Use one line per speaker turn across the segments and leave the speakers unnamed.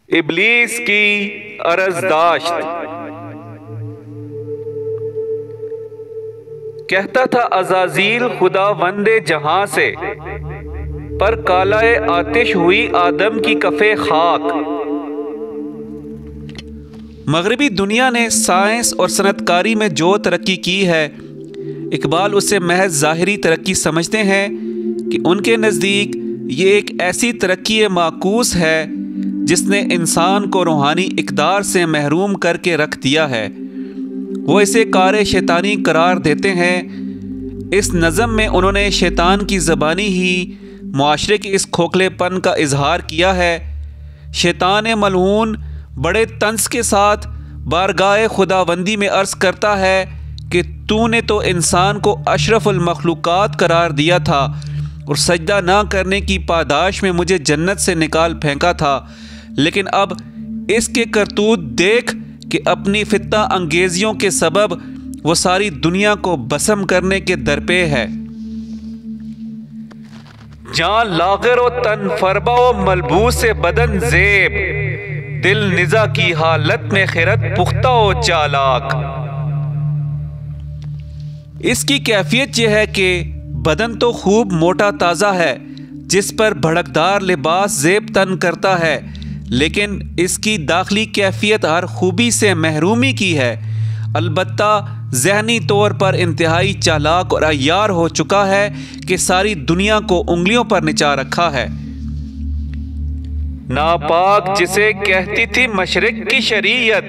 इब्लीस की अरज़दाश्त। कहता था अज़ाज़ील खुदावंदे जहां से, पर कालाए आतिश हुई आदम की कफ़े खाक। मगरबी दुनिया ने साइंस और सनतकारी में जो तरक्की की है, इकबाल उसे महज ज़ाहिरी तरक्की समझते हैं कि उनके नज़दीक ये एक ऐसी तरक्की माकूस है जिसने इंसान को रूहानी इक़दार से महरूम करके रख दिया है। वो इसे कार शैतानी करार देते हैं। इस नज़म में उन्होंने शैतान की ज़बानी ही मुआशरे के इस खोखलेपन का इजहार किया है। शैतान मलऊन बड़े तंज के साथ बारगाह खुदावंदी में अर्ज़ करता है कि तूने तो इंसान को अशरफुल मखलूक़ात करार दिया था और सजदा ना करने की पादाश में मुझे जन्नत से निकाल फेंका था, लेकिन अब इसके करतूत देख कि अपनी फितना अंगेजियों के सबब वो सारी दुनिया को बसम करने के दरपे है। जान लागर व तन फरबा व मलबूस से बदन जेब, दिल निजा की हालत में खिरत पुख्ता व चालाक। इसकी कैफियत यह है कि बदन तो खूब मोटा ताज़ा है जिस पर भड़कदार लिबास जेब तन करता है, लेकिन इसकी दाखिली कैफियत हर खूबी से महरूमी की है। अलबत्ता ज़हनी तौर पर इंतहाई चालाक और अय्यार हो चुका है कि सारी दुनिया को उंगलियों पर निचा रखा है। नापाक जिसे कहती थी मशरिक की शरीयत,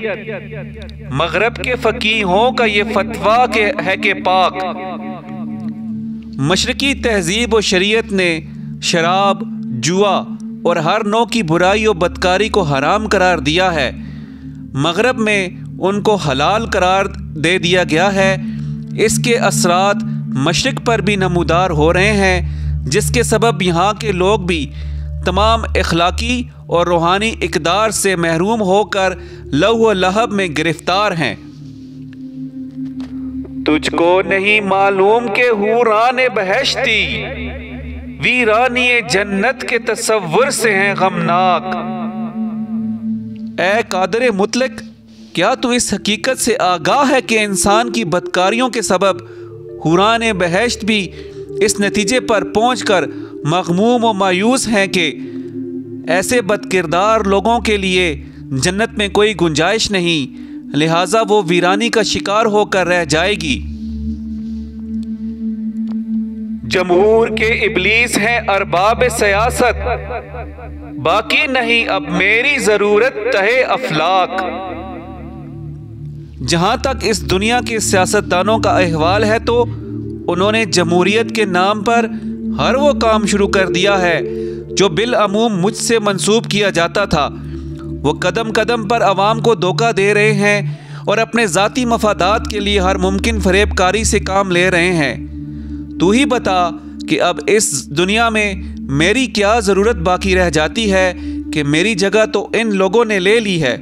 मगरब के फकीहों का ये फतवा है कि पाक। मशरकी तहजीब और शरीयत ने शराब, जुआ और हर नौ की बुराई और बदकारी को हराम करार दिया है। मगरब में उनको हलाल करार दे दिया गया है। इसके असरात मशरिक पर भी नमूदार हो रहे हैं, जिसके सबब यहाँ के लोग भी तमाम इखलाकी और रूहानी इक़दार से महरूम होकर लहू व लहब में गिरफ्तार हैं। तुझको नहीं मालूम के हूरान बहश्ती, वीरानी जन्नत के तसव्वुर से हैं गमनाक। ए कादर मुतलक, क्या तू इस हकीकत से आगाह है कि इंसान की बदकारियों के सबब हुरान बहश्त भी इस नतीजे पर पहुंचकर मग़मूम व मायूस हैं कि ऐसे बदकिरदार लोगों के लिए जन्नत में कोई गुंजाइश नहीं, लिहाजा वो वीरानी का शिकार होकर रह जाएगी। जमहूर के इब्लीस हैं अरबाब सियासत, बाकी नहीं अब मेरी जरूरत तहे अफलाक। जहां तक इस दुनिया के सियासतदानों का अहवाल है तो उन्होंने जमहूरियत के नाम पर हर वो काम शुरू कर दिया है जो बिल अमूम मुझसे मंसूब किया जाता था। वो कदम कदम पर अवाम को धोखा दे रहे हैं और अपने ज़ाती मफादात के लिए हर मुमकिन फरेबकारी से काम ले रहे हैं। तू ही बता कि अब इस दुनिया में मेरी क्या ज़रूरत बाकी रह जाती है कि मेरी जगह तो इन लोगों ने ले ली है।